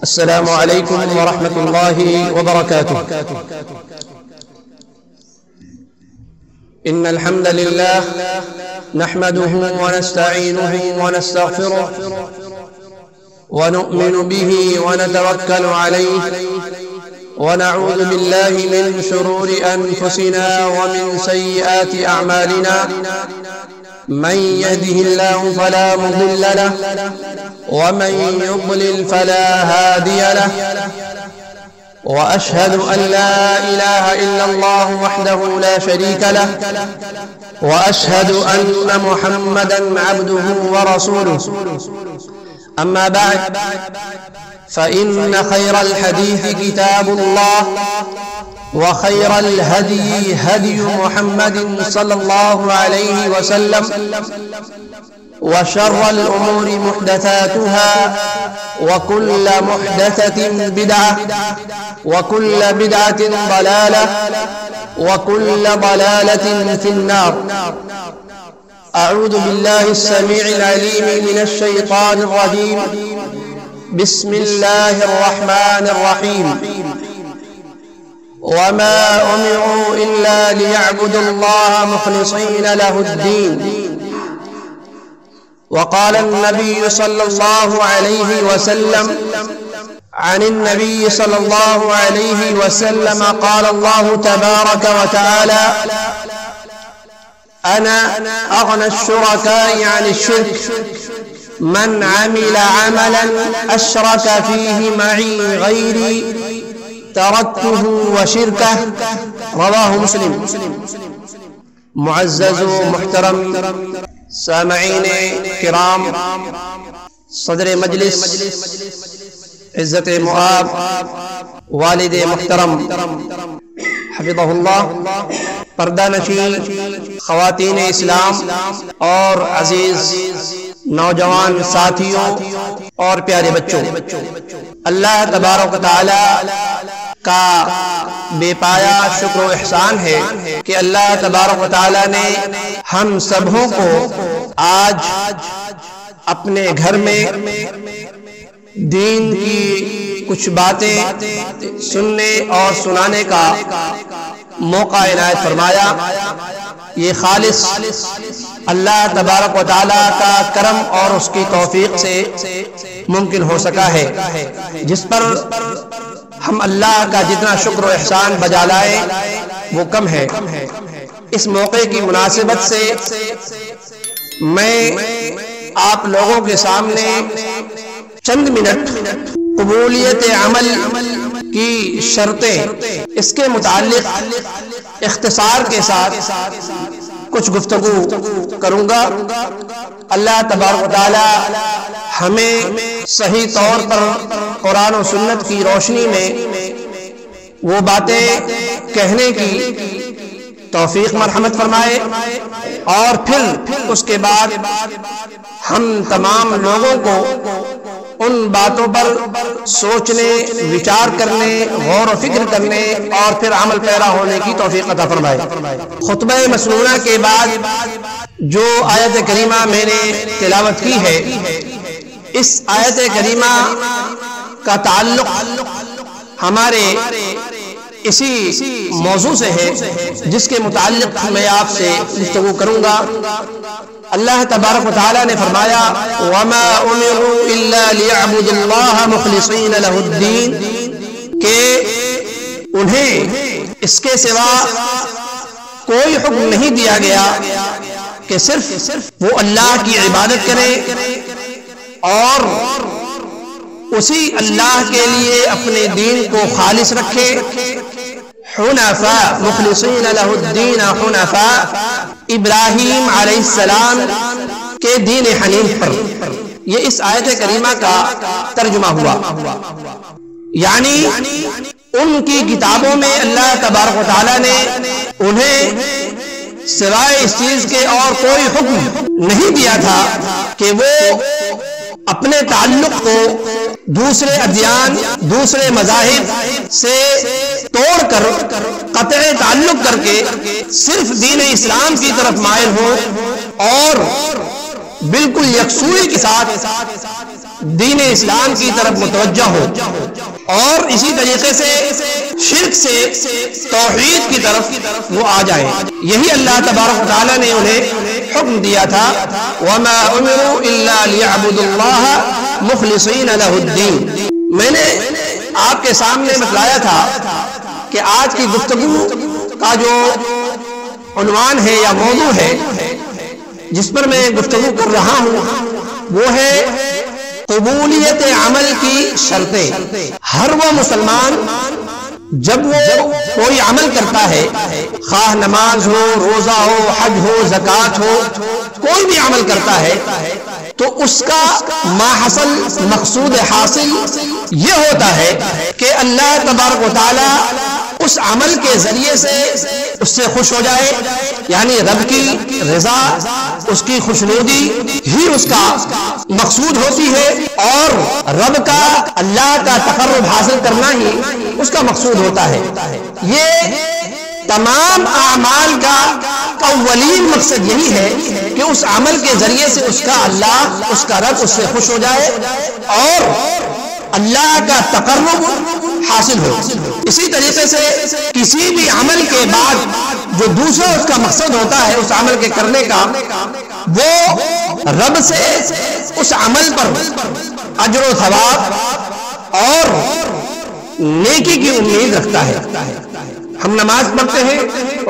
السلام عليكم ورحمة الله وبركاته. إن الحمد لله نحمده ونستعينه ونستغفره ونؤمن به ونتوكل عليه ونعوذ بالله من شرور أنفسنا ومن سيئات أعمالنا. من يهده الله فلا مضل له ومن يضلل فلا هادي له. وأشهد أن لا إله إلا الله وحده لا شريك له وأشهد أن محمدا عبده ورسوله. أما بعد، فإن خير الحديث كتاب الله وخير الهدي هدي محمد صلى الله عليه وسلم وشر الأمور محدثاتها وكل محدثة بدعة وكل بدعة ضلالة وكل ضلالة في النار. أعوذ بالله السميع العليم من الشيطان الرجيم. بسم الله الرحمن الرحيم. وما أمروا إلا ليعبدوا الله مخلصين له الدين. وقال النبي صلى الله عليه وسلم عن النبي صلى الله عليه وسلم قال الله تبارك وتعالى: أنا أغنى الشركاء عن الشرك من عمل عملا أشرك فيه معي غيري تركته وشركه. رواه مسلم. معزز و محترم سامعین کرام، صدر مجلس عزت مآب، والد محترم حفظہ اللہ، پردہ نشین خواتین اسلام اور عزیز نوجوان ساتھیوں اور پیارے بچوں، اللہ تبارک و تعالی کا بے پایا شکر و احسان ہے کہ اللہ تبارک و تعالی نے ہم سبوں کو آج اپنے گھر میں دین کی کچھ باتیں سننے اور سنانے کا موقع عنایت فرمایا. یہ خالص اللہ تبارک و تعالی کا کرم اور اس کی توفیق سے ممکن ہو سکا ہے، جس پر ہم اللہ کا جتنا شکر و احسان بجا لائیں وہ کم ہے. اس موقع کی مناسبت سے میں آپ لوگوں کے سامنے چند منٹ قبولیت عمل کی شرطیں، اس کے متعلق اختصار کے ساتھ کچھ گفتگو کروں گا. اللہ تبارک و تعالی ہمیں صحیح طور پر قرآن و سنت کی روشنی میں وہ باتیں کہنے کی توفیق مرحمت فرمائے، اور پھر اس کے بعد ہم تمام لوگوں کو ان باتوں پر سوچنے، وچار کرنے، غور و فکر کرنے اور پھر عمل پیرا ہونے کی توفیق عطا فرمائے. خطبہ مسنونہ کے بعد جو آیت کریمہ میں نے تلاوت کی ہے، اس آیت کریمہ کا تعلق ہمارے اسی موضوع سے ہے جس کے متعلق میں آپ سے گفتگو کروں گا. اللہ تبارک و تعالی نے فرمایا: وما امروا الا ليعبدوا الله مخلصين له الدين، کہ انہیں اس کے سوا کوئی حکم نہیں دیا گیا کہ صرف وہ اللہ کی عبادت کریں اور اسی اللہ کے لیے اپنے دین کو خالص رکھے. حنفاء مخلصین لہ الدین حنفاء، ابراہیم علیہ السلام کے دین حنیف پر. یہ اس آیت کریمہ کا ترجمہ ہوا، یعنی ان کی کتابوں میں اللہ تبارک و تعالی نے انہیں سوائے اس چیز کے اور کوئی حکم نہیں دیا تھا کہ وہ اپنے تعلق کو دوسرے ادیان، دوسرے مذاہب سے توڑ کر قطع تعلق کر کے صرف دین اسلام کی طرف مائل ہو اور بالکل یکسوئی کے ساتھ دین اسلام کی طرف متوجہ ہو اور اسی طریقے سے شرک سے توحید کی طرف وہ آ جائیں. یہی اللہ تبارک و تعالیٰ نے انہیں حکم دیا تھا وَمَا أُمِرُوا إِلَّا لِيَعْبُدُوا اللَّهَ مُخْلِصِينَ لَهُ الدِّينَ. میں نے آپ کے سامنے بتلایا تھا کہ آج کی گفتگو کا جو عنوان ہے یا موضوع ہے جس پر میں گفتگو کر رہا ہوں وہ ہے قبولیت عمل کی شرطیں. ہر وہ مسلمان جب وہ کوئی عمل کرتا ہے، خواہ نماز ہو، روزہ ہو، حج ہو، زکوٰۃ ہو، کوئی بھی عمل کرتا ہے تو اس کا ماحصل مقصود حاصل یہ ہوتا ہے کہ اللہ تبارک و تعالی اس عمل کے ذریعے سے اس سے خوش ہو جائے، یعنی رب کی رضا، اس کی خوشنودی ہی اس کا مقصود ہوتی ہے اور رب کا، اللہ کا تقرب حاصل کرنا ہی اس کا مقصود ہوتا ہے. یہ تمام اعمال کا اولین مقصد یہی ہے کہ اس عمل کے ذریعے سے اس کا اللہ، اس کا رب اس سے خوش ہو جائے اور اللہ کا تقرب حاصل ہو. اسی طریقے سے کسی بھی عمل کے بعد جو دوسرا اس کا مقصد ہوتا ہے اس عمل کے کرنے کا، وہ رب سے اس عمل پر اجر و ثواب اور نیکی کی امید رکھتا ہے. ہم نماز پڑھتے ہیں،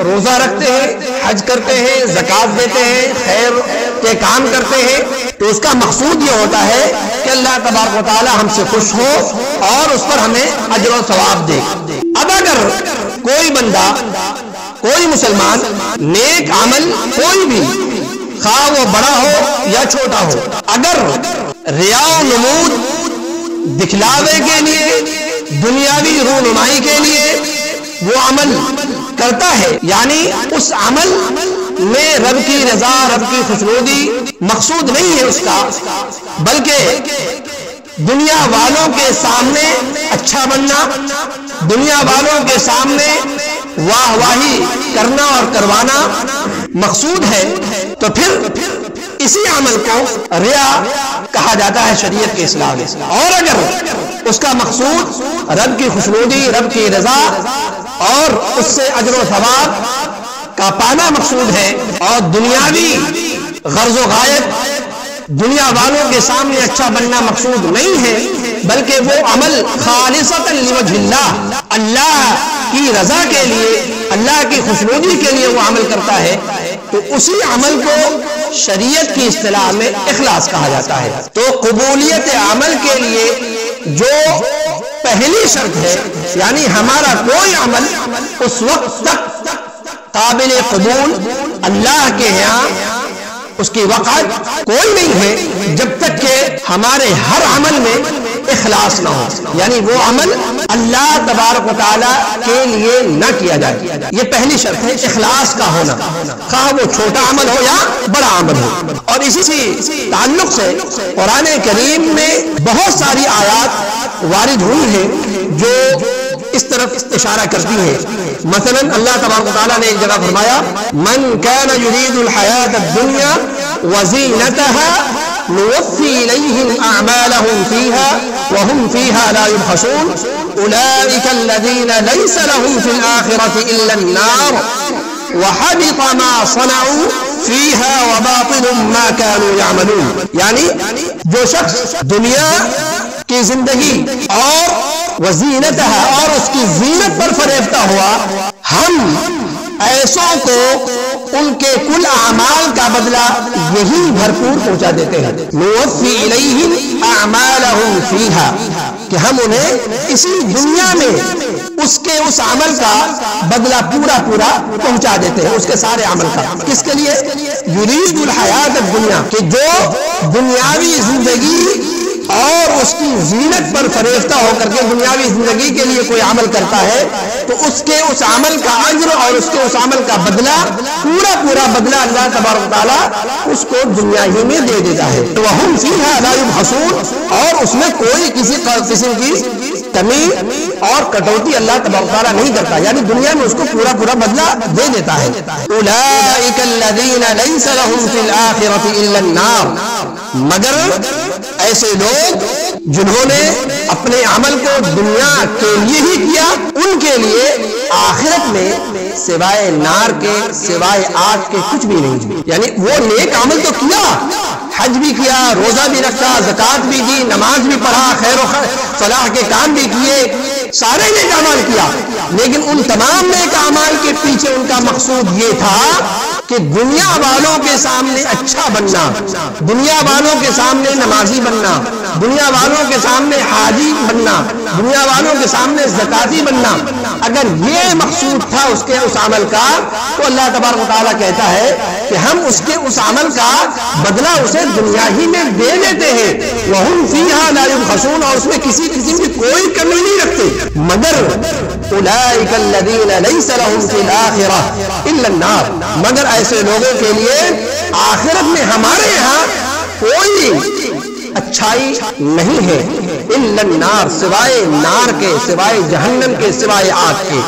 روزہ رکھتے ہیں، حج کرتے ہیں، زکوٰۃ دیتے ہیں، خیر کے کام کرتے ہیں تو اس کا مقصود یہ ہوتا ہے کہ اللہ تبارک و تعالی ہم سے خوش ہو اور اس پر ہمیں اجر و ثواب دے. اب اگر کوئی بندہ، کوئی مسلمان نیک عمل کوئی بھی، خواہ وہ بڑا ہو یا چھوٹا ہو، اگر ریا و نمود، دکھلاوے کے لیے، دنیاوی رونمائی کے لیے وہ عمل کرتا ہے، یعنی اس عمل میں رب کی رضا، رب کی خوشنودی مقصود نہیں ہے اس کا، بلکہ دنیا والوں کے سامنے اچھا بننا، دنیا والوں کے سامنے واہ واہی کرنا اور کروانا مقصود ہے، تو پھر اسی عمل کو ریا کہا جاتا ہے شریعت کے اصطلاح میں. اور اگر اس کا مقصود رب کی خوشنودی، رب کی رضا اور اس سے اجر و ثواب کا پانا مقصود ہے اور دنیاوی غرض و غایت، دنیا والوں کے سامنے اچھا بننا مقصود نہیں ہے، بلکہ وہ عمل خالصۃ لوجہ اللہ، اللہ کی رضا کے لیے، اللہ کی خوشنودی کے لیے وہ عمل کرتا ہے، تو اسی عمل کو شریعت کی اصطلاح میں اخلاص کہا جاتا ہے. تو قبولیت عمل کے لیے جو پہلی شرط ہے، یعنی ہمارا کوئی عمل اس وقت تک قابل قبول اللہ کے یہاں اس کی وقت کوئی نہیں ہے جب تک کہ ہمارے ہر عمل میں اخلاص نہ ہو، یعنی وہ عمل اللہ تبارک و تعالیٰ کے لیے نہ کیا جائے. یہ پہلی شرط ہے اخلاص کا ہونا، خواہ وہ چھوٹا عمل ہو یا بڑا عمل ہو. اور اسی تعلق سے قرآن کریم میں بہت ساری آیات وارد ہوئی ہیں جو اس طرف اشارہ کرتی ہے. مثلا اللہ تبارک و تعالیٰ نے ایک جگہ فرمایا من کان یرید الحیات الدنیا وزینتها نوفی الیہم اعمالهم فیها وهم فیها لا یبخسون اولئک الذین لیس لهم فی الآخرة الا النار وحبط ما صنعوا فیها وباطل ما كانوا یعملون. یعنی جو شخص دنیا کی زندگی اور وزینت ہے اور اس کی زینت پر فریفتہ ہوا، ہم ایسوں کو ان کے کل اعمال کا بدلہ یہی بھرپور پہنچا دیتے ہیں. نوفی الیہم اعمالہم فیہا، کہ ہم انہیں اسی دنیا میں اس عمل کا بدلہ پورا پہنچا دیتے ہیں، اس کے سارے عمل کا. کس کے لیے؟ یرید الحیات الدنیا، کہ جو دنیاوی زندگی اور اس کی زینت پر فریفتہ ہو کر کے دنیاوی زندگی کے لیے کوئی عمل کرتا ہے تو اس کے اس عمل کا اجر اور اس کے اس عمل کا بدلہ پورا بدلہ اللہ تبارک و تعالیٰ اس کو دنیا ہی میں دے دیتا ہے. وَهُمْ فِيهَا لَا يُبْخَسُونَ، اور اس میں کوئی کسی قسم کی کمی اور کٹوتی اللہ تبارک و تعالیٰ نہیں کرتا، یعنی دنیا میں اس کو پورا بدلہ دے دیتا ہے. أُولَئِكَ الَّذِينَ لَيْسَ لَهُمْ فِي الْآخِرَةِ إِلَّا النَّارُ، مگر ایسے لوگ جنہوں نے اپنے عمل کو دنیا کے لیے ہی کیا، ان کے لیے آخرت میں سوائے نار کے، سوائے آگ کے کچھ بھی نہیں۔ یعنی وہ نیک عمل تو کیا، حج بھی کیا، روزہ بھی رکھا، زکات بھی دی، نماز بھی پڑھا، خیر و فلاح کے کام بھی کیے، سارے نیک اعمال کیا، لیکن ان تمام نیک اعمال کے پیچھے ان کا مقصود یہ تھا کہ دنیا والوں کے سامنے اچھا بننا، دنیا والوں کے سامنے نمازی بننا، دنیا والوں کے سامنے حاجی بننا، دنیا والوں کے سامنے زکاتی بننا۔ اگر یہ مقصود تھا اس کے اس عمل کا، تو اللہ تبارک و تعالیٰ کہتا ہے کہ ہم اس کے اس عمل کا بدلہ اسے دنیا ہی میں دے دیتے ہیں، وَهُمْ فِيهَا لَا يُبْخَسُونَ، اور اس میں کسی قسم کی کوئی کمی نہیں رکھتے۔ مگر أُولَئِكَ الَّذِينَ لَيْسَ لَهُمْ فِي الْآخِرَةِ إِلَّا النَّارُ، مگر ایسے لوگوں کے لیے آخرت میں ہمارے یہاں کوئی اچھائی نہیں ہے، إِلَّا النَّارُ، سوائے نار کے، سوائے جہنم کے، سوائے آگ کے۔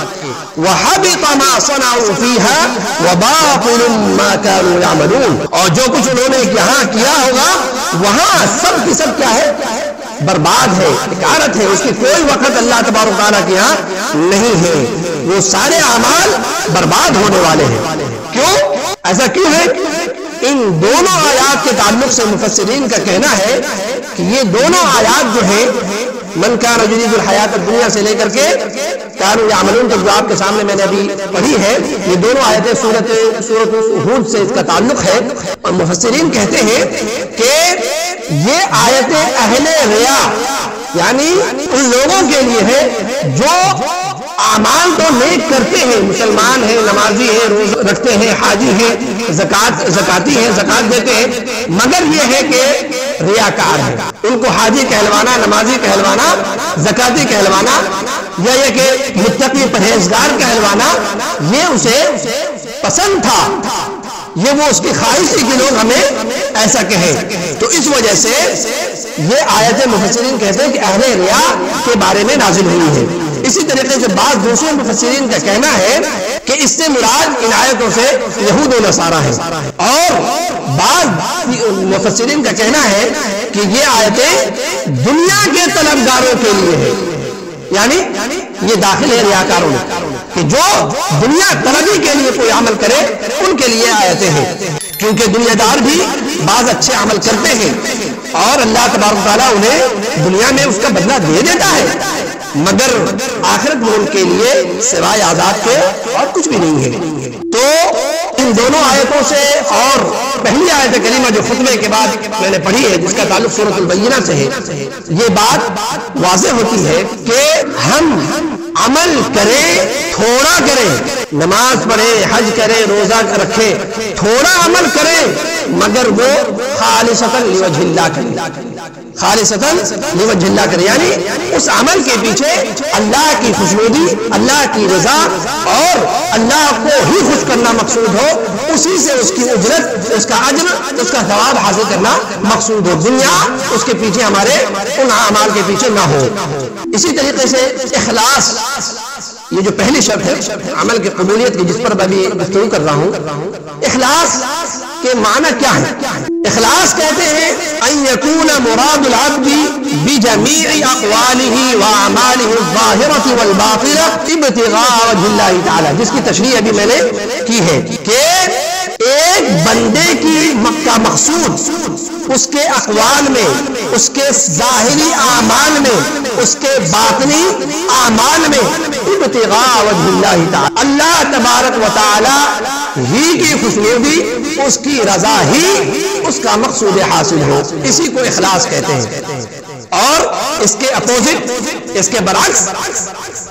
وَحَبِطَ مَا صَنَعُوا فِيهَا وَبَاطِلٌ مَا كَانُوا يَعْمَلُونَ، اور جو کچھ انہوں نے یہاں کیا ہوگا وہاں سب کی سب کیا ہے، برباد ہے، حقارت ہے، اس کی کوئی وقت اللہ تبارک و تعالیٰ کے یہاں نہیں ہے، وہ سارے اعمال برباد ہونے والے ہیں۔ کیوں؟ ایسا کیوں ہے؟ ان دونوں آیات کے تعلق سے مفسرین کا کہنا ہے کہ یہ دونوں آیات جو ہیں، من کان یرید الحیات الدنیا سے لے کر کے کانوا یعملون تک جو آپ کے سامنے میں نے ابھی پڑھی ہے، یہ دونوں آیتیں سورۃ ہود سے اس کا تعلق ہے، اور مفسرین کہتے ہیں کہ یہ آیتیں اہل ریا، یعنی ان لوگوں کے لیے ہے جو اعمال تو نیک کرتے ہیں، مسلمان ہیں، نمازی ہیں، روزہ رکھتے ہیں، حاجی ہیں، زکاتی ہیں، زکات دیتے ہیں، مگر یہ ہے کہ ریاکار ہے۔ ان کو حاجی کہلوانا، نمازی کہلوانا، زکاتی کہلوانا، یا یہ کہ متقی پرہیزگار کہلوانا، یہ اسے پسند تھا، یہ وہ اس کی خواہش تھی کہ لوگ ہمیں ایسا کہیں، تو اس وجہ سے یہ آیت مفسرین کہتے ہیں کہ اہل ریا کے بارے میں نازل ہوئی ہے۔ اسی طریقے سے بعض دوسرے مفسرین کا کہنا ہے کہ اس سے مراد ان آیتوں سے یہود و نصارہ ہے، اور بعض مفسرین کا کہنا ہے کہ یہ آیتیں دنیا کے طلبگاروں کے لیے ہے، یعنی یہ داخل ہے ریاکاروں میں، کہ جو دنیا طلبی کے لیے کوئی عمل کرے ان کے لیے آیتیں ہیں، کیونکہ دنیا دار بھی بعض اچھے عمل کرتے ہیں اور اللہ تبارک و تعالیٰ انہیں دنیا میں اس کا بدلہ دے دیتا ہے، مگر آخرت میں ان کے لیے سوائے عذاب کے اور کچھ بھی نہیں ہے۔ تو ان دونوں آیتوں سے، اور پہلی آیت کریمہ جو خطبے کے بعد میں نے پڑھی ہے جس کا تعلق سورۃ البینہ سے ہے، یہ بات واضح ہوتی ہے کہ ہم عمل کریں، تھوڑا کریں، نماز پڑھے، حج کرے، روزہ رکھے، تھوڑا عمل کریں، مگر وہ خالصتاً لوجہ اللہ کرے، خالصتاً لوجہ اللہ کرے، یعنی اس عمل کے پیچھے اللہ کی خوشنودی، اللہ کی رضا اور اللہ کو ہی خوش کرنا مقصود ہو، اسی سے اس کی اجرت، اس کا اجر، اس کا ثواب حاصل کرنا مقصود ہو، دنیا اس کے پیچھے ہمارے ان اعمال کے پیچھے نہ ہو۔ اسی طریقے سے اخلاص، یہ جو پہلی شرط ہے عمل کی قبولیت کی، جس پر ابھی گفتگو کر رہا ہوں، اخلاص کے معنی کیا ہے؟ اخلاص کہتے ہیں ان یکون مراد العبد بجمیع اقوالہ واعمالہ الظاہرۃ والباطنہ ابتغاء وجہ اللہ تعالی، جس کی تشریح ابھی میں نے کی ہے کہ ایک بندے کا مقصود اس کے اقوال میں، اس کے ظاہری اعمال میں، اس کے باطنی اعمال میں ابتغاء وجہ اللہ تعالی، اللہ تبارک و تعالی ہی کی خوشنودی، اس کی رضا ہی اس کا مقصود حاصل ہو، اسی کو اخلاص کہتے ہیں۔ اور اس کے اپوزٹ، اس کے برعکس،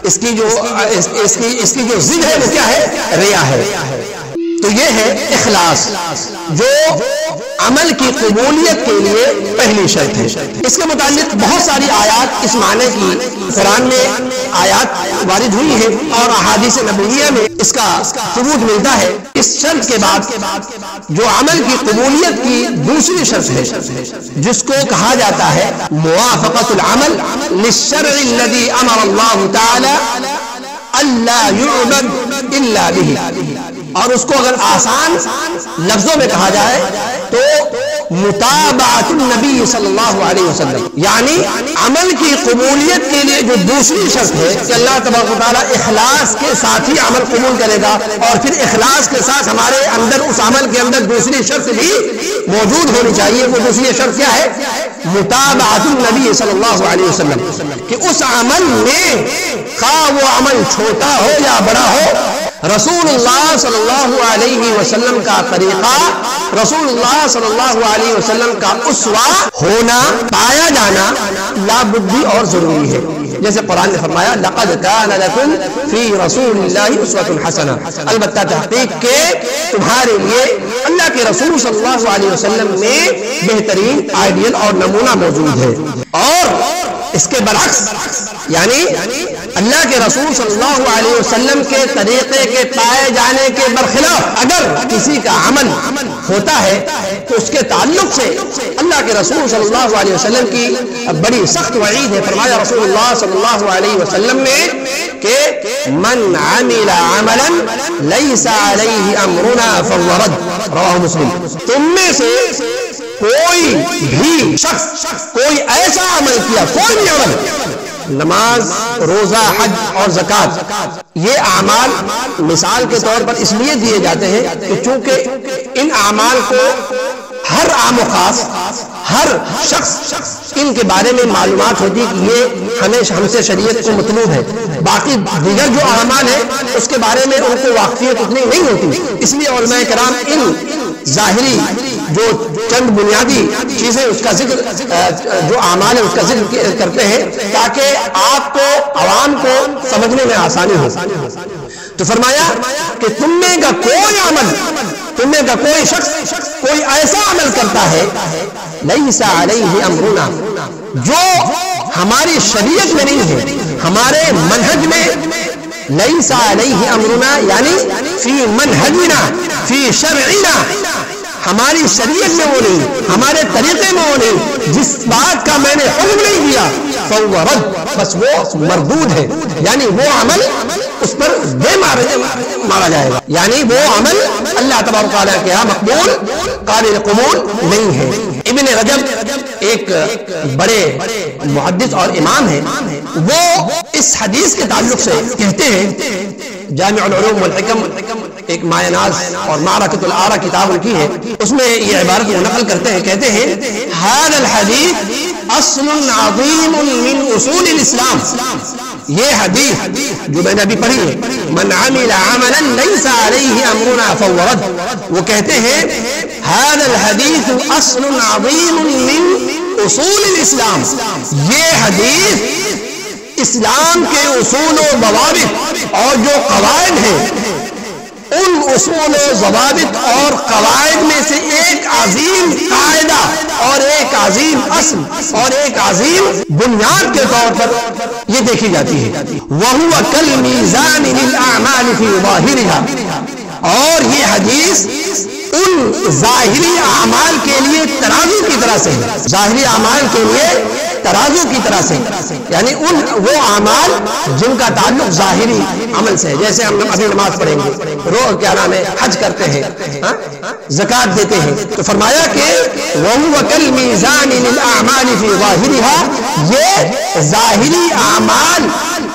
اس کی جو ضد ہے وہ کیا ہے؟ ریا ہے۔ تو یہ ہے اخلاص، جو عمل کی قبولیت کے لیے پہلی شرط ہے۔ اس کے متعلق بہت ساری آیات اس معنی کی قرآن میں آیات وارد ہوئی ہیں اور احادیث نبویہ میں اس کا ثبوت ملتا ہے۔ اس شرط کے بعد جو عمل کی قبولیت کی دوسری شرط ہے، جس کو کہا جاتا ہے موافقت العمل للشرع الذي امر اللہ تعالی الا يعبد الا به، اور اس کو اگر آسان لفظوں میں کہا جائے تو متابعت النبی صلی اللہ علیہ وسلم، یعنی عمل کی قبولیت کے لیے جو دوسری شرط ہے کہ اللہ تبارک و تعالیٰ اخلاص کے ساتھ ہی عمل قبول کرے گا، اور پھر اخلاص کے ساتھ ہمارے اندر اس عمل کے اندر دوسری شرط بھی موجود ہونی چاہیے۔ وہ دوسری شرط کیا ہے؟ متابعت النبی صلی اللہ علیہ وسلم، کہ اس عمل میں خواہ وہ عمل چھوٹا ہو یا بڑا ہو، رسول اللہ صلی اللہ علیہ وسلم کا طریقہ، رسول اللہ صلی اللہ علیہ وسلم کا اسوہ ہونا، پایا جانا لابد اور ضروری ہے۔ جیسے قرآن نے فرمایا لقد کان لکم فی رسول اللہ اسوۃ حسنہ، البتہ تحقیق کے تمہارے لیے اللہ کے رسول صلی اللہ علیہ وسلم میں بہترین آئیڈیل اور نمونہ موجود ہے۔ اور اس کے برعکس یعنی اللہ کے رسول صلی اللہ علیہ وسلم کے طریقے کے پائے جانے کے برخلاف اگر کسی کا عمل ہوتا ہے تو اس کے تعلق سے اللہ کے رسول صلی اللہ علیہ وسلم کی بڑی سخت وعید ہے۔ فرمایا رسول اللہ صلی اللہ علیہ وسلم نے کہ من عمل عملا لیس علیہ امرنا فهو رد، رواہ مسلم۔ تم میں سے کوئی بھی شخص کوئی ایسا عمل کیا، کوئی بھی عمل، نماز، روزہ، حج اور زکوٰۃ، یہ اعمال مثال کے طور پر اس لیے دیے جاتے ہیں کہ چونکہ ان اعمال کو ہر عام و خاص، ہر شخص ان کے بارے میں معلومات ہوتی کہ یہ ہمیشہ ہم سے شریعت کو مطلوب ہے، باقی دیگر جو اعمال ہیں اس کے بارے میں ان کو واقفیت اتنی نہیں ہوتی۔ اس لیے علماء کرام ان ظاہری جو چند بنیادی چیزیں اس کا ذکر، جو اعمال ہے اس کا ذکر کرتے ہیں تاکہ آپ کو، عوام کو سمجھنے میں آسانی ہو۔ تو فرمایا کہ تم میں کا کوئی عمل، تم میں کا کوئی شخص کوئی ایسا عمل کرتا ہے لیس علیہ امرنا، جو ہماری شریعت میں نہیں ہے، ہمارے منہج میں، لیس علیہ امرنا یعنی فی منہجنا فی شرعنا، ہماری شریعت میں وہ نہیں، ہمارے طریقے میں وہ نہیں، جس بات کا میں نے حکم نہیں دیا فهو رد، بس وہ مردود ہے، یعنی وہ عمل اس پر بے مارا جائے گا، یعنی وہ عمل اللہ تبارک و تعالیٰ کے ہاں مقبول قابل قبول نہیں ہے۔ ابن رجب ایک بڑے محدث اور امام ہیں، وہ اس حدیث کے تعلق سے کہتے ہیں، جامع العلوم والحکم ایک مایہ ناز اور معرکۃ الآراء کتاب ان کی ہے، اس میں یہ عبارت کو نقل کرتے ہیں، کہتے ہیں هذا الحدیث اصل عظیم من اصول الاسلام، یہ حدیث جو میں نے ابھی پڑھی ہے، من عمل عملا لیس علیہ امرنا فهو رد، وہ کہتے ہیں هذا الحدیث اصل عظیم من اصول الاسلام، یہ حدیث اسلام کے اصول و ضوابط اور جو قواعد ہیں ان اصول و ضوابط اور قواعد میں سے ایک عظیم قاعدہ اور ایک عظیم اصل اور ایک عظیم بنیاد کے طور پر یہ دیکھی جاتی ہے، وَهُوَ كَالْمِيزَانِ لِلْأَعْمَالِ فِي ظَاهِرِهَا، اور یہ حدیث ان ظاہری اعمال کے لیے ترازو کی طرح سے، ظاہری اعمال کے لیے ترازو کی طرح سے، یعنی ان وہ اعمال جن کا تعلق ظاہری عمل سے ہے، جیسے ہم ابھی نماز پڑھیں گے، کیا نام ہے، حج کرتے ہیں، زکوٰۃ دیتے ہیں، تو فرمایا کہ وَهُوَ كَالْمِيزَانِ لِلْأَعْمَالِ فِي ظَاهِرِهَا، یہ ظاہری اعمال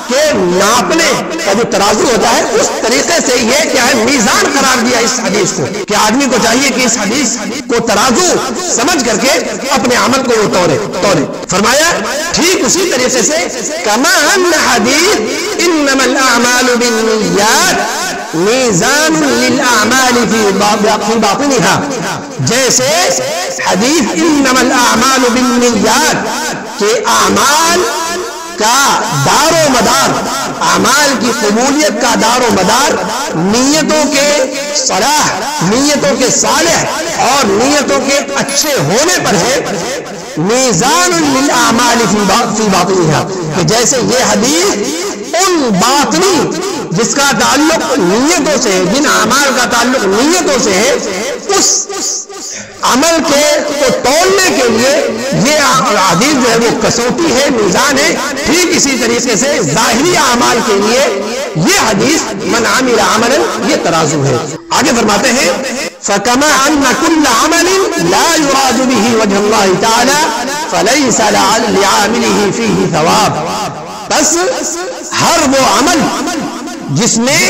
کے ناپنے کا جو ترازو ہوتا ہے اس طریقے سے یہ کیا ہے میزان قرار دیا اس حدیث کو، کہ آدمی کو چاہیے کہ اس حدیث کو ترازو سمجھ کر کے اپنے عمل کو وہ توڑے۔ فرمایا ٹھیک اسی طریقے سے کما ان حدیث انما الاعمال بالنیات میزان للاعمال فی باطنها، جیسے حدیث انما الاعمال بالنیات کہ اعمال کا دار و مدار، اعمال کی قبولیت کا دار و مدار نیتوں کے صلاح، نیتوں کے صالح اور نیتوں کے اچھے ہونے پر ہے، میزان للأعمال فی باطنها، کہ جیسے یہ حدیث ان باطنی جس کا تعلق نیتوں سے ہے، جن اعمال کا تعلق نیتوں سے ہے، اس عمل کے کو تولنے کے لیے یہ حدیث جو ہے وہ کسوٹی ہے، میزان ہے۔ ٹھیک اسی طریقے سے ظاہری اعمال کے لیے یہ حدیث من عمل عملا یہ ترازو ہے۔ آگے فرماتے ہیں فَكَمَا أَنَّ كُلَّ عَمَلٍ لَا يُرَادُ بِهِ وَجْهُ اللَّهِ تَعَالَى فَلَيْسَ لِعَامِلِهِ فِيهِ ثَوَابٌ، بس ہر وہ عمل جس میں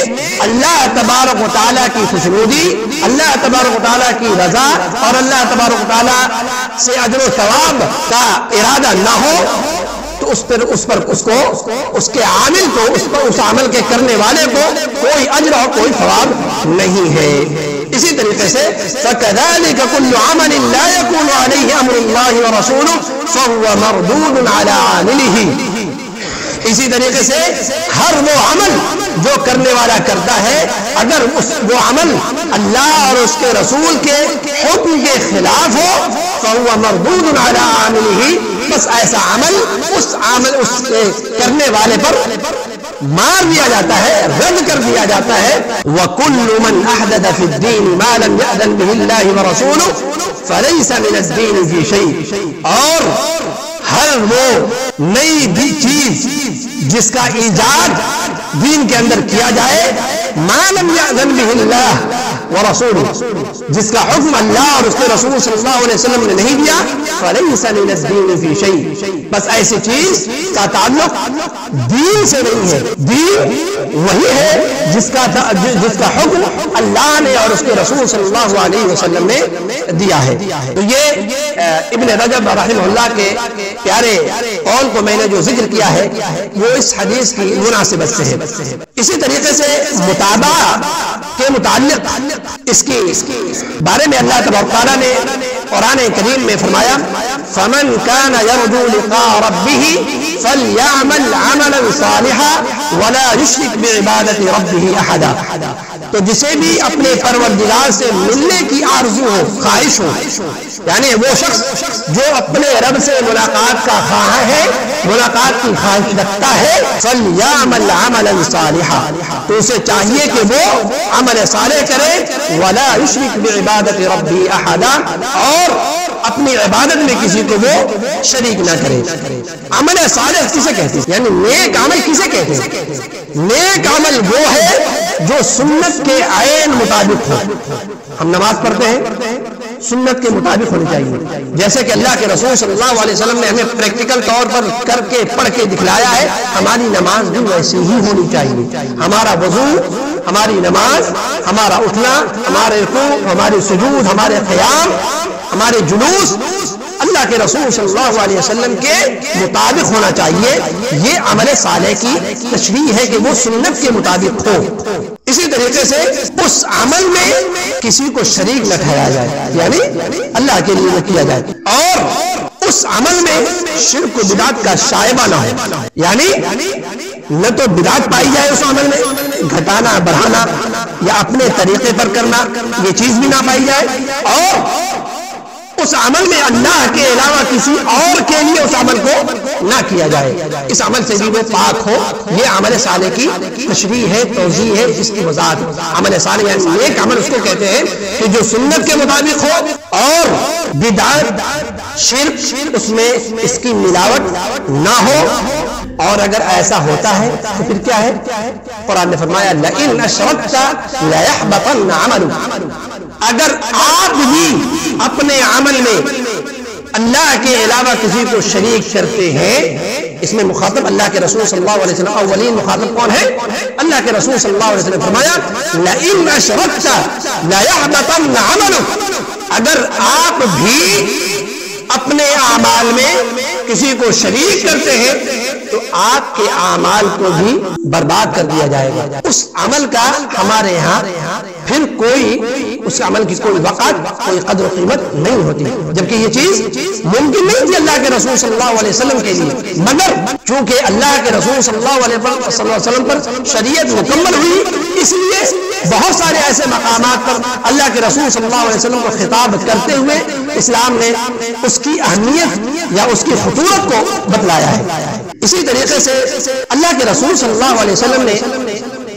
اللہ تبارک و تعالیٰ کی خوشنودی، اللہ تبارک و تعالیٰ کی رضا اور اللہ تبارک و تعالیٰ سے اجر و ثواب کا ارادہ نہ ہو تو اس کے عامل کو، اس عمل کے کرنے والے کو کوئی اجر اور کوئی ثواب نہیں ہے۔ اسی طریقے سے فَكَذَلِكَ كُلُّ عَمَلٍ لَا يَكُونُ عَلَيْهِ أَمْرُ اللَّهِ وَرَسُولُهُ فَهُوَ مَرْدُودٌ عَلَى عَامِلِهِ۔ اسی طریقے سے ہر وہ عمل جو کرنے والا کرتا ہے، اگر وہ عمل اللہ اور اس کے رسول کے حکم کے خلاف ہو فَهُوَ مَرْدُودٌ عَلَى عَامِلِهِ، بس ایسا عمل اس کے کرنے والے پر مار دیا جاتا ہے، رد کر دیا جاتا ہے۔ وَكُلُّ مَنْ أَحْدَثَ فِي الدِّينِ مَا لَمْ يَأْذَنْ بِهِ اللَّهُ وَرَسُولُهُ فَلَيْسَ مِنَ الدِّينِ فِي شَيْءٍ، اور ہر وہ نئی چیز جس کا ایجاد دین کے اندر کیا جائے، مَا لَمْ يَأْذَنْ بِهِ اللَّهُ وَرَسُولُهُ، جس کا حکم اللہ اور اس کے رسول صلی اللہ علیہ وسلم نے نہیں دیا، فَلَيْسَ مِنَ الدِّينِ فِي شَيْءٍ، بس ایسی چیز کا تعلق دین سے نہیں ہے۔ دین وہی ہے جس کا حکم اللہ نے اور اس کے رسول صلی اللہ علیہ وسلم نے دیا ہے۔ تو یہ ابن رجب رحمہ اللہ کے پیارے قول کو میں نے جو ذکر کیا ہے وہ اس حدیث کی مناسبت سے ہے۔ اسی طریقے سے متابعہ کے متعلق اس کے بارے میں اللہ تبارک و تعالیٰ نے قرآن کریم میں فرمایا فَمَنْ كَانَ يَرْجُو لِقَاءَ رَبِّهِ فَلْيَعْمَلْ عَمَلًا صَالِحًا وَلَا يُشْرِكْ بِعِبَادَةِ رَبِّهِ أَحَدًا، تو جسے بھی اپنے پروردگار سے ملنے کی آرزو ہو، خواہش ہو، یعنی وہ شخص جو اپنے رب سے ملاقات کا خواہاں ہے، ملاقات کی خواہش رکھتا ہے، فَلْيَعْمَلْ عَمَلًا صَالِحًا، تو اسے چاہیے کہ وہ عمل صالح کرے، وَلَا يُشْرِكْ بِعِبَادَةِ رَبِّهِ أَحَدًا، اور اپنی عبادت میں کسی کو وہ شریک نہ کرے۔ عمل صالح کسے کہتے ہیں؟ یعنی نیک عمل کسے کہتے ہیں؟ نیک عمل وہ ہے جو سنت کے عین مطابق ہو۔ ہم نماز پڑھتے ہیں، سنت کے مطابق ہونی چاہیے، جیسے کہ اللہ کے رسول صلی اللہ علیہ وسلم نے ہمیں پریکٹیکل طور پر کر کے پڑھ کے دکھلایا ہے، ہماری نماز بھی ویسی ہی ہونی چاہیے۔ ہمارا وضو، ہماری نماز، ہمارا اٹھنا، ہمارے رکوع، ہمارے سجود، ہمارے قیام، ہمارے جلوس اللہ کے رسول صلی اللہ علیہ وسلم کے مطابق ہونا چاہیے۔ یہ عمل صالح کی تشریح ہے کہ وہ سنت کے مطابق ہو۔ اسی طریقے سے اس عمل میں کسی کو شریک نہ ٹھہرایا جائے، یعنی اللہ کے لیے کیا جائے، اور اس عمل میں شرک و بدعت کا شائبہ نہ ہو، یعنی نہ تو بدعت پائی جائے اس عمل میں، گھٹانا بڑھانا یا اپنے طریقے پر کرنا یہ چیز بھی نہ پائی جائے، اور اس عمل میں اللہ کے علاوہ کسی اور کے لیے اس عمل کو نہ کیا جائے، اس عمل سے بھی وہ پاک ہو۔ یہ عمل صالح کی تشریح ہے، توضیح ہے، جس کی وضاحت عمل صالح یعنی ایک عمل اس کو کہتے ہیں کہ جو سنت کے مطابق ہو، اور بدعت شرک اس میں اس کی ملاوٹ نہ ہو، اور اگر ایسا ہوتا ہے تو پھر کیا ہے؟ قرآن نے فرمایا لَإِنْ أَشْرَكْتَ لَيَحْبَطَنَّ عَمَلُكَ، اگر آپ بھی اپنے عمل میں اللہ کے علاوہ کسی کو شریک کرتے ہیں، اس میں مخاطب اللہ کے رسول صلی اللہ علیہ وسلم، اولین مخاطب کون ہے؟ اللہ کے رسول صلی اللہ علیہ وسلم فرمایا لَإِنْ أَشْرَكْتَ لَيَحْبَطَنَّ عَمَلُكَ، اگر آپ بھی اپنے اعمال میں کسی کو شریک کرتے ہیں تو آپ کے اعمال کو بھی برباد کر دیا جائے گا۔ اس عمل کا ہمارے ہاں پھر کوئی اس عمل کی کوئی وقت، کوئی قدر و قیمت نہیں ہوتی، جبکہ یہ چیز ممکن نہیں تھی اللہ کے رسول صلی اللہ علیہ وسلم کے لیے، مگر چونکہ اللہ کے رسول صلی اللہ علیہ وسلم پر شریعت مکمل ہوئی، اس لیے بہت سارے ایسے مقامات پر اللہ کے رسول صلی اللہ علیہ وسلم کو خطاب کرتے ہوئے اسلام نے اس کی اہمیت یا اس کی خطورت کو بتلایا ہے۔ اسی طریقے سے اللہ کے رسول صلی اللہ علیہ وسلم نے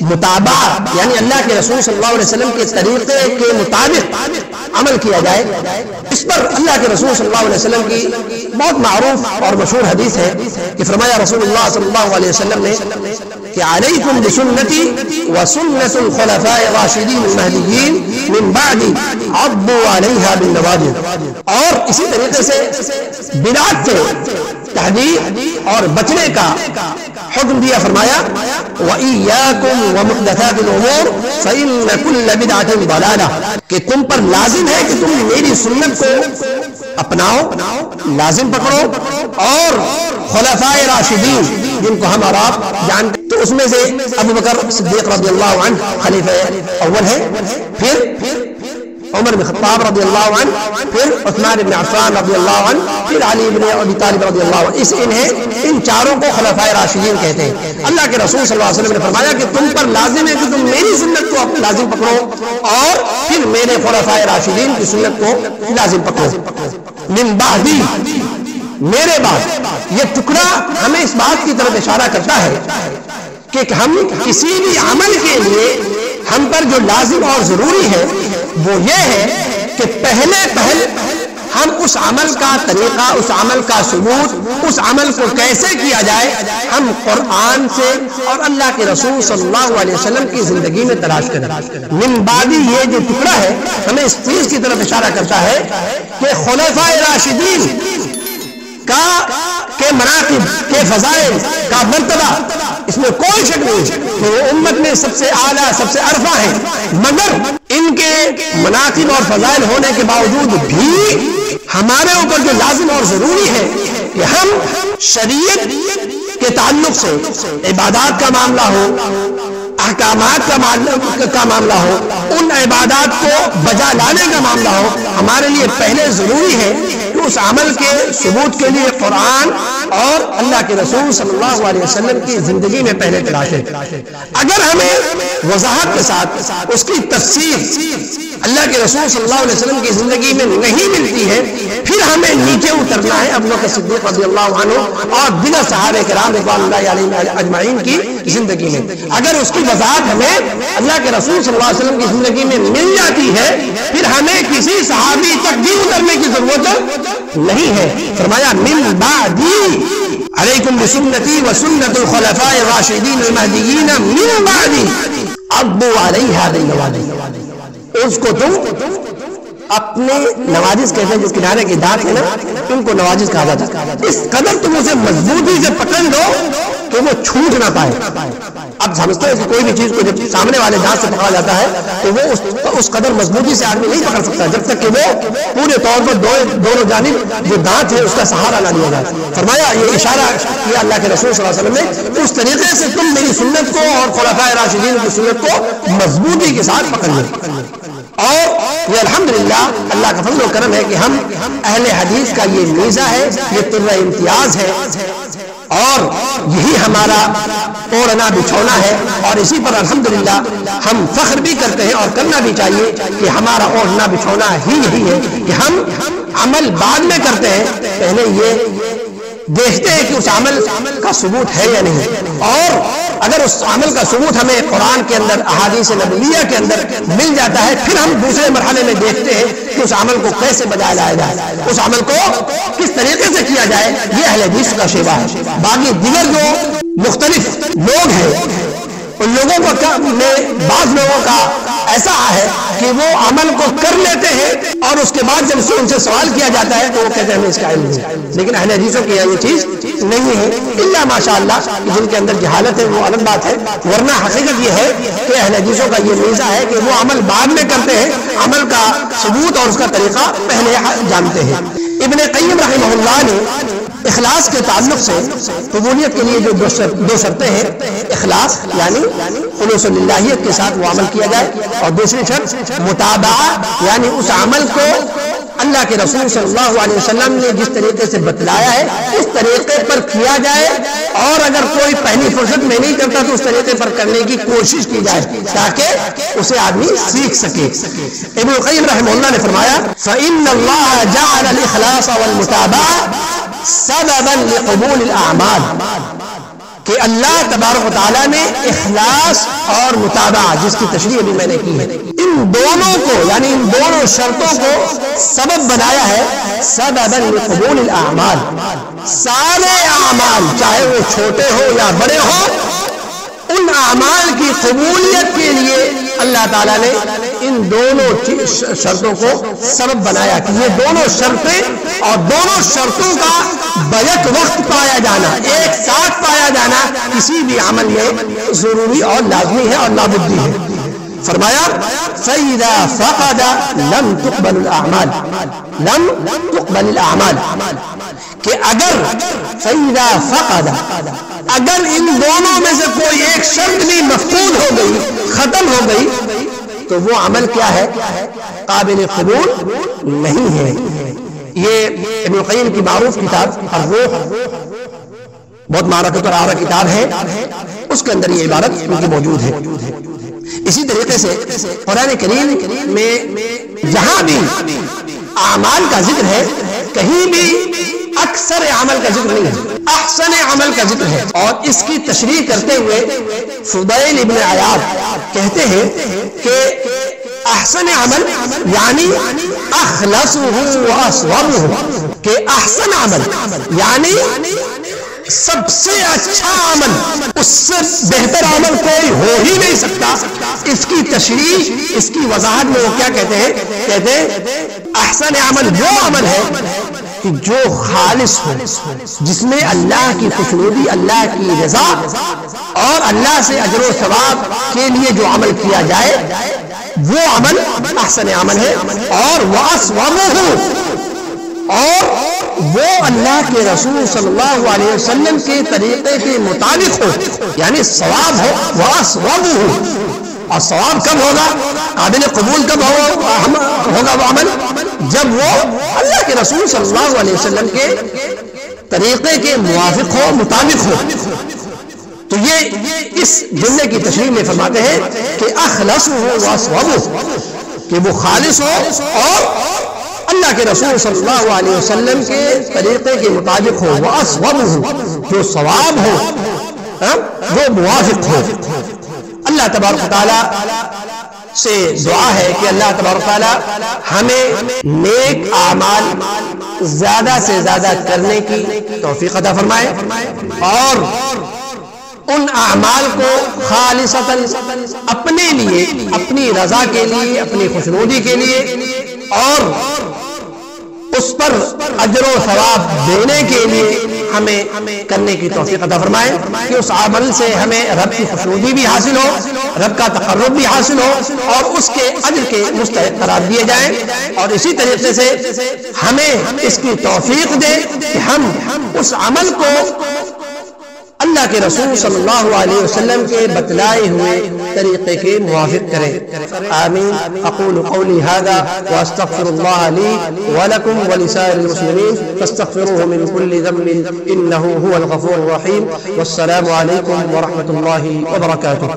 متابعہ یعنی اللہ کے رسول صلی اللہ علیہ وسلم کے طریقے کے مطابق عمل کیا جائے، اس پر اللہ کے رسول صلی اللہ علیہ وسلم کی بہت معروف اور مشہور حدیث ہے کہ فرمایا رسول اللہ صلی اللہ علیہ وسلم نے کہ علیکم بسنتی وسنت الخلفاء الراشدین المہدیین من بعدی عضوا علیہا بالنواجذ، اور اسی طریقے سے بدعت سے تحذیر اور بچنے کا حکم دیا، فرمایا وَإِيَّاكُمْ وَمُحْدَثَاتِ الْأُمُورِ فَإِنَّ كُلَّ بِدْعَةٍ ضَلَالَةٍ، کہ تم پر لازم ہے کہ تم میری سنت کو اپناؤ، لازم پکڑو، اور خلفائے راشدین جن کو ہم اور آپ جانتے تو اس میں سے ابو بکر صدیق رضی اللہ عنہ خلیفہ اول ہے، پھر عمر بن خطاب رضی اللہ عنہ، پھر عثمان بن عفان رضی اللہ عنہ، پھر علی بن ابی طالب رضی اللہ عنہ، ان چاروں کو خلفائے راشدین کہتے ہیں۔ اللہ کے رسول صلی اللہ علیہ وسلم نے فرمایا کہ تم پر لازم ہے کہ تم میری سنت کو لازم پکڑو اور پھر میرے خلفائے راشدین کی سنت کو لازم پکڑو۔ من بعدی، میرے بعد، یہ ٹکڑا ہمیں اس بات کی طرف اشارہ کرتا ہے کہ ہم کسی بھی عمل کے لیے ہم پر جو لازم اور ضروری ہے وہ یہ ہے کہ پہلے ہم اس عمل کا طریقہ، اس عمل کا ثبوت، اس عمل کو کیسے کیا جائے ہم قرآن سے اور اللہ کے رسول صلی اللہ علیہ وسلم کی زندگی میں تلاش کریں۔ من بعدی، یہ جو ٹکڑا ہے ہمیں اس چیز کی طرف اشارہ کرتا ہے کہ خلفائے راشدین کے مناقب، کے فضائل کا مرتبہ، اس میں کوئی شک نہیں کہ وہ امت میں سب سے اعلیٰ، سب سے عرفہ ہیں، مگر ان کے مناقب اور فضائل ہونے کے باوجود بھی ہمارے اوپر جو لازم اور ضروری ہے کہ ہم شریعت کے تعلق سے عبادات کا معاملہ ہو، احکامات کا معاملہ ہو، ان عبادات کو بجا لانے کا معاملہ ہو، ہمارے لیے پہلے ضروری ہے کہ اس عمل کے ثبوت کے لیے قرآن اور اللہ کے رسول صلی اللہ علیہ وسلم کی زندگی میں پہلے تلاش ہے۔ اگر ہمیں وضاحت کے ساتھ اس کی تفسیر اللہ کے رسول صلی اللہ علیہ وسلم کی زندگی میں نہیں ملتی ہے، پھر ہمیں نیچے اترنا ہے ابو بکر صدیق رضی اللہ عنہ اور دیگر صحابہ کرام رضوان اللہ علیہم اجمعین کی زندگی میں۔ اگر اس کی وضاحت ہمیں اللہ کے رسول صلی اللہ علیہ وسلم کی زندگی میں مل جاتی ہے، پھر ہمیں کسی صحابی تک بھی اترنے کی ضرورت نہیں ہے۔ فرمایا من بعدی علیکم بسنتی وسنت الخلفاء الراشدین المہدیین من بعدی عضوا علیہا بالنواجذ، اس کو تم اپنے نواجذ کہتے ہیں، جو کنارے کے دانت ہیں نا ان کو نواجذ کہا جاتا ہے، اس قدر تم اسے مضبوطی سے پکڑ لو کہ وہ چھوٹ نہ پائے۔ اب سمجھتے ہیں کہ کوئی بھی چیز کو جب سامنے والے دانت سے پکڑا جاتا ہے تو وہ اس قدر مضبوطی سے آدمی نہیں پکڑ سکتا جب تک کہ وہ پورے طور پر دونوں جانب جو دانت ہے اس کا سہارا نہ لیا جائے۔ فرمایا یہ اشارہ کیا اللہ کے رسول صلی اللہ علیہ وسلم نے، اس طریقے سے تم میری سنت کو اور خلفائے راشدین کی سنت کو مضبوطی کے ساتھ پکڑ لو۔ اور یہ الحمدللہ اللہ کا فضل و کرم ہے کہ ہم اہل حدیث کا یہ میزہ ہے، یہ طرح امتیاز ہے، اور یہی ہمارا اوڑھنا بچھونا ہے، اور اسی پر الحمدللہ ہم فخر بھی کرتے ہیں اور کرنا بھی چاہیے کہ ہمارا اوڑھنا بچھونا ہی یہی ہے کہ ہم عمل بعد میں کرتے ہیں، پہلے یہ دیکھتے ہیں کہ اس عمل کا ثبوت ہے یا نہیں، اور اگر اس عمل کا ثبوت ہمیں قرآن کے اندر، احادیث نبویہ کے اندر مل جاتا ہے، پھر ہم دوسرے مرحلے میں دیکھتے ہیں کہ اس عمل کو کیسے بجایا لایا جائے، اس عمل کو کس طریقے سے کیا جائے۔ یہ اہل حدیث کا شیوا ہے۔ باقی دیگر جو مختلف لوگ ہیں ان لوگوں کو میں بعض لوگوں کا ایسا ہے کہ وہ عمل کو کر لیتے ہیں اور اس کے بعد جب ان سے سوال کیا جاتا ہے تو وہ کہتے ہیں ہمیں اس کا علم نہیں، لیکن اہل حدیثوں کی یہ چیز نہیں ہے، الا ماشاءاللہ جن کے اندر جہالت ہے وہ الگ بات ہے، ورنہ حقیقت یہ ہے کہ اہل حدیثوں کا یہ میزہ ہے کہ وہ عمل بعد میں کرتے ہیں، عمل کا ثبوت اور اس کا طریقہ پہلے جانتے ہیں۔ ابن قیم رحمہ اللہ نے اخلاص کے تعلق سے قبولیت کے لیے جو دو شرطیں ہیں، اخلاص یعنی خلوص للہیت کے ساتھ وہ عمل کیا جائے، اور دوسری شرط متابعہ یعنی اس عمل کو اللہ کے رسول صلی اللہ علیہ وسلم نے جس طریقے سے بتلایا ہے اس طریقے پر کیا جائے، اور اگر کوئی پہلی فرصت میں نہیں کرتا تو اس طریقے پر کرنے کی کوشش کی جائے تاکہ اسے آدمی سیکھ سکے۔ ابن القیم رحمہ اللہ نے فرمایا فَإِنَّ اللَّهَ جَعَلَ الْإِخْلَاصَ وَالْمُتَابَعَةَ سببا لقبول الاعمال، کہ اللہ تبارک و تعالیٰ نے اخلاص اور متابعہ، جس کی تشریح ابھی میں نے کی ہے، ان دونوں کو یعنی ان دونوں شرطوں کو سبب بنایا ہے سببا لقبول الاعمال۔ سارے اعمال چاہے وہ چھوٹے ہو یا بڑے ہو، ان اعمال کی قبولیت کے لیے اللہ تعالیٰ نے ان دونوں شرطوں کو سبب بنایا کہ یہ دونوں شرطیں اور دونوں شرطوں کا بیک وقت پایا جانا، ایک ساتھ پایا جانا کسی بھی عمل میں ضروری اور لازمی ہے اور لابدی ہے۔ فرمایا فَإِذَا فَقَدَ لَمْ تُقْبَلُ الْأَعْمَالِ، لَمْ تُقْبَلِ الْأَعْمَالِ، کہ اگر فَإِذَا فَقَدَ، اگر ان دونوں میں سے کوئی ایک شرط بھی مفقود ہو گئی، ختم ہو گئی، تو وہ عمل کیا ہے؟ قابل قبول نہیں ہے۔ یہ ابن القیم کی معروف کتاب الروح، بہت معرکۃ الآراء کتاب ہے، اس کے اندر یہ عبارت ان کی موجود ہے۔ اسی طریقے سے قرآن کریم میں جہاں بھی اعمال کا ذکر ہے، کہیں بھی اکثر عمل کا ذکر نہیں ہے، احسن عمل کا ذکر ہے۔ اور اس کی تشریح کرتے ہوئے فضیل ابن عیاض کہتے ہیں کہ احسن عمل یعنی اخلصہ واصوبہ، کہ احسن عمل یعنی سب سے اچھا عمل، اس سے بہتر عمل کوئی ہو ہی نہیں سکتا۔ اس کی تشریح، اس کی وضاحت میں وہ کیا کہتے ہیں؟ کہتے ہیں احسن عمل وہ عمل ہے کہ جو خالص ہو، جس میں اللہ کی خوشنودی، اللہ کی رضا اور اللہ سے اجر و ثواب کے لیے جو عمل کیا جائے وہ عمل احسن عمل ہے۔ اور وَأَصْوَبُهُ، اور وہ اللہ کے رسول صلی اللہ علیہ وسلم کے طریقے کے مطابق ہو، یعنی ثواب ہو۔ وَأَصْوَبُهُ، اور ثواب کب ہوگا، قابل قبول کب ہوگا وہ عمل؟ جب وہ اللہ کے رسول صلی اللہ علیہ وسلم کے طریقے کے موافق ہو، مطابق ہو۔ تو یہ اس جملے کی تشریح میں فرماتے ہیں کہ اخلصہ واصوبہ، کہ وہ خالص ہو اور اللہ کے رسول صلی اللہ علیہ وسلم کے طریقے کے مطابق ہو، واصوبہ، جو ثواب ہو وہ موافق ہو۔ اللہ تبارک و تعالیٰ سے دعا ہے کہ اللہ تبارک و تعالیٰ ہمیں نیک اعمال زیادہ سے زیادہ کرنے کی توفیق عطا فرمائے، اور ان اعمال کو خالصتاً اپنے لیے، اپنی رضا کے لیے، اپنی خوشنودی کے لیے، اور اس پر اجر و ثواب دینے کے لیے ہمیں کرنے کی توفیق عطا فرمائے، کہ اس عمل سے ہمیں رب کی خوشنودی بھی حاصل ہو، رب کا تقرب بھی حاصل ہو، اور اس کے اجر کے مستحق قرار دیے جائیں۔ اور اسی طریقے سے ہمیں اس کی توفیق دے کہ ہم اس عمل کو اللہ کے رسول صلی اللہ علیہ وسلم کے بتلائے ہوئے طریقے کے موافق کریں۔ آمین۔ اقول قولی هذا واستغفر الله لي ولكم ولسائر المسلمين فاستغفروه من كل ذنب انه هو الغفور الرحيم، والسلام عليكم ورحمة الله وبركاته۔